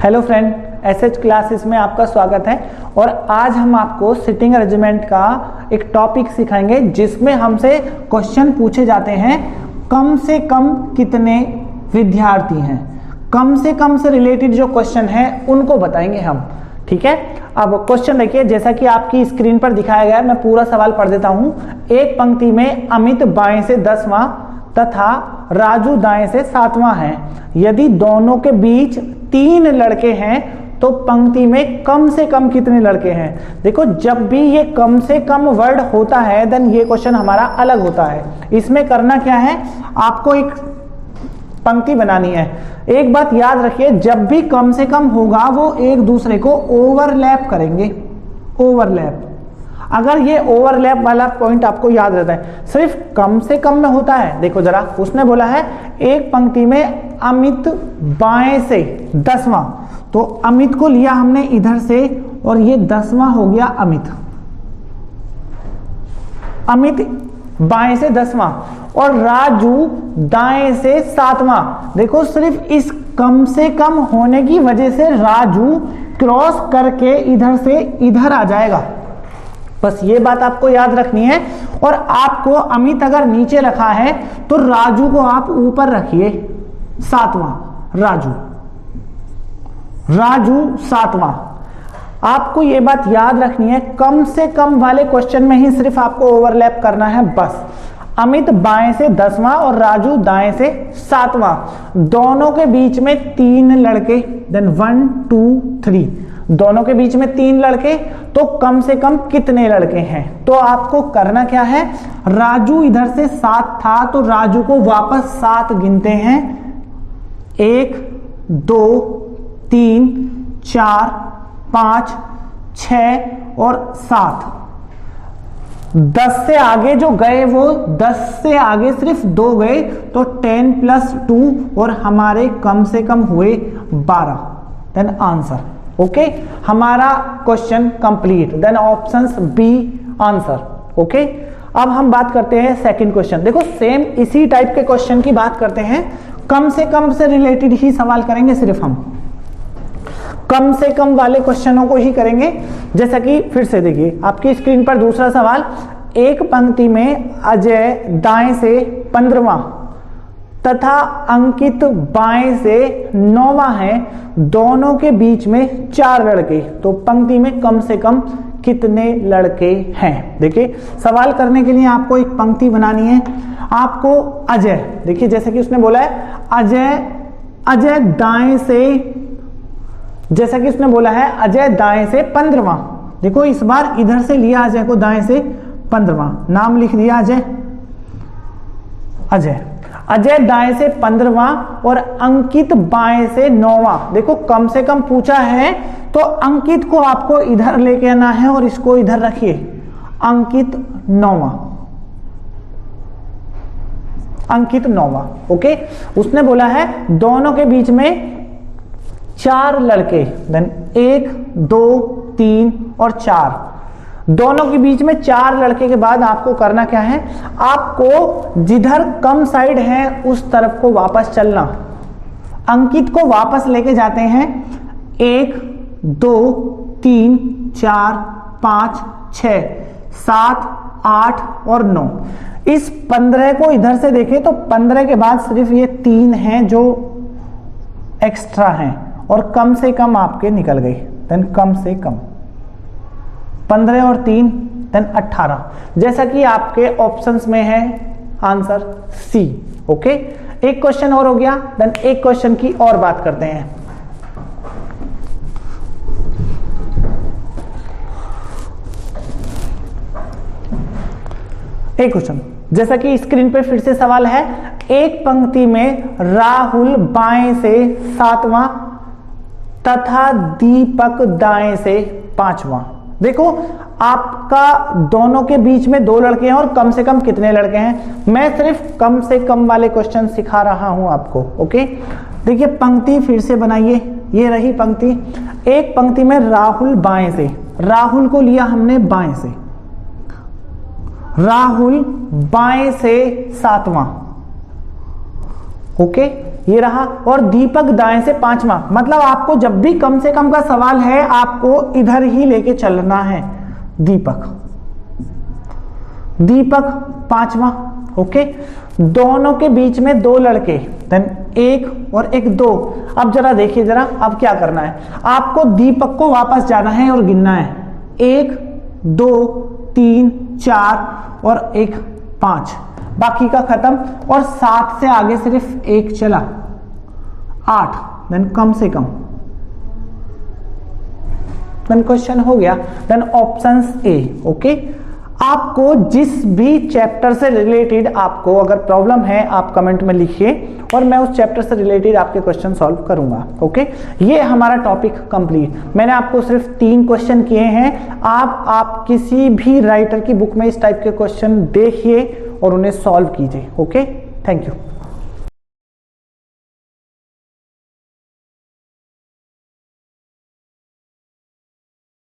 Hello friend, SH classes में आपका स्वागत है। और आज हम आपको सिटिंग अरेंजमेंट का एक टॉपिक सिखाएंगे जिसमें हमसे क्वेश्चन पूछे जाते हैं कम से कम कितने विद्यार्थी हैं। कम से रिलेटेड जो क्वेश्चन है उनको बताएंगे हम। ठीक है, अब क्वेश्चन देखिए, जैसा कि आपकी स्क्रीन पर दिखाया गया है, मैं पूरा सवाल पढ़ देता हूं। एक पंक्ति में अमित बाएं से 10वां तथा राजू दाएं से 7वां है। यदि दोनों के बीच 3 लड़के हैं तो पंक्ति में कम से कम कितने लड़के हैं। देखो, जब भी ये कम से कम वर्ड होता है देन ये क्वेश्चन हमारा अलग होता है। इसमें करना क्या है, आपको एक पंक्ति बनानी है। एक बात याद रखिए, जब भी कम से कम होगा वो एक दूसरे को ओवरलैप करेंगे। ओवरलैप, अगर ये ओवरलैप वाला पॉइंट आपको याद रहता है, सिर्फ कम से कम में होता है। देखो जरा, उसने बोला है एक पंक्ति में अमित बाएं से 10वां, तो अमित को लिया हमने इधर से और ये 10वां हो गया अमित। अमित बाएं से 10वां और राजू दाएं से 7वां। देखो, सिर्फ इस कम से कम होने की वजह से राजू क्रॉस करके इधर से इधर आ जाएगा। बस ये बात आपको याद रखनी है। और आपको अमित अगर नीचे रखा है तो राजू को आप ऊपर रखिए, 7वां राजू 7वां। आपको ये बात याद रखनी है, कम से कम वाले क्वेश्चन में ही सिर्फ आपको ओवरलैप करना है बस। अमित बाएं से 10वां और राजू दाएं से 7वां, दोनों के बीच में 3 लड़के, देन 1 2 3, दोनों के बीच में 3 लड़के, तो कम से कम कितने लड़के हैं। तो आपको करना क्या है, राजू इधर से 7 था तो राजू को वापस 7 गिनते हैं। 1 2 3 4 5 6 और 7। 10 से आगे जो गए वो 10 से आगे सिर्फ 2 गए, तो 10 + 2 और हमारे कम से कम हुए 12। Then answer. ओके, हमारा question complete. Then options B answer. Okay, अब हम बात करते हैं सेकंड क्वेश्चन। देखो, सेम इसी टाइप के क्वेश्चन की बात करते हैं। कम से रिलेटेड ही सवाल करेंगे, सिर्फ हम कम से कम वाले क्वेश्चनों को ही करेंगे। जैसा कि फिर से देखिए आपकी स्क्रीन पर दूसरा सवाल, एक पंक्ति में अजय दाएं से 15वां तथा अंकित बाएं से 9वां है, दोनों के बीच में 4 लड़के, तो पंक्ति में कम से कम कितने लड़के हैं। देखिए, सवाल करने के लिए आपको एक पंक्ति बनानी है। आपको अजय, देखिए जैसे कि उसने बोला है अजय दाएं से, जैसा कि उसने बोला है अजय दाएं से 15वां। देखो, इस बार इधर से लिया अजय को, दाएं से 15वां, नाम लिख दिया अजय दाएं से 15वां और अंकित बाएं से 9वां। देखो, कम से कम पूछा है तो अंकित को आपको इधर लेके आना है और इसको इधर रखिए, अंकित 9वां। ओके, उसने बोला है दोनों के बीच में 4 लड़के, देन 1 2 3 और 4, दोनों के बीच में 4 लड़के के बाद आपको करना क्या है, आपको जिधर कम साइड है उस तरफ को वापस चलना। अंकित को वापस लेके जाते हैं, 1 2 3 4 5 6 7 8 और 9। इस 15 को इधर से देखें तो 15 के बाद सिर्फ ये 3 हैं जो एक्स्ट्रा हैं और कम से कम आपके निकल गई। देन कम से कम 15 और 3, देन 18, जैसा कि आपके ऑप्शंस में है आंसर सी। ओके, एक क्वेश्चन और हो गया। देन एक क्वेश्चन की और बात करते हैं। एक क्वेश्चन, जैसा कि स्क्रीन पे फिर से सवाल है, एक पंक्ति में राहुल बाएं से 7वां तथा दीपक दाएं से 5वां। देखो, आपका दोनों के बीच में 2 लड़के हैं और कम से कम कितने लड़के हैं। मैं सिर्फ कम से कम वाले क्वेश्चन सिखा रहा हूं आपको। ओके, देखिए पंक्ति फिर से बनाइए, ये रही पंक्ति। एक पंक्ति में राहुल बाएं से, राहुल को लिया हमने बाएं से, राहुल बाएं से 7वां। ओके, ये रहा, और दीपक दाएं से 5वां। मतलब आपको जब भी कम से कम का सवाल है आपको इधर ही लेके चलना है। दीपक 5वां। ओके, दोनों के बीच में 2 लड़के, देन 1 और 1 2। अब जरा देखिए जरा, अब क्या करना है आपको, दीपक को वापस जाना है और गिनना है 1 2 3 4 और 1 5, बाकी का खत्म। और 7 से आगे सिर्फ 1 चला, 8, देन कम से कम, देन क्वेश्चन हो गया। Then option A. ओके, आपको जिस भी चैप्टर से रिलेटेड आपको अगर प्रॉब्लम है आप कमेंट में लिखिए और मैं उस चैप्टर से रिलेटेड आपके क्वेश्चन सॉल्व करूंगा। ओके, ये हमारा टॉपिक कंप्लीट। मैंने आपको सिर्फ 3 क्वेश्चन किए हैं। आप किसी भी राइटर की बुक में इस टाइप के क्वेश्चन देखिए और उन्हें सॉल्व कीजिए। Okay, thank you.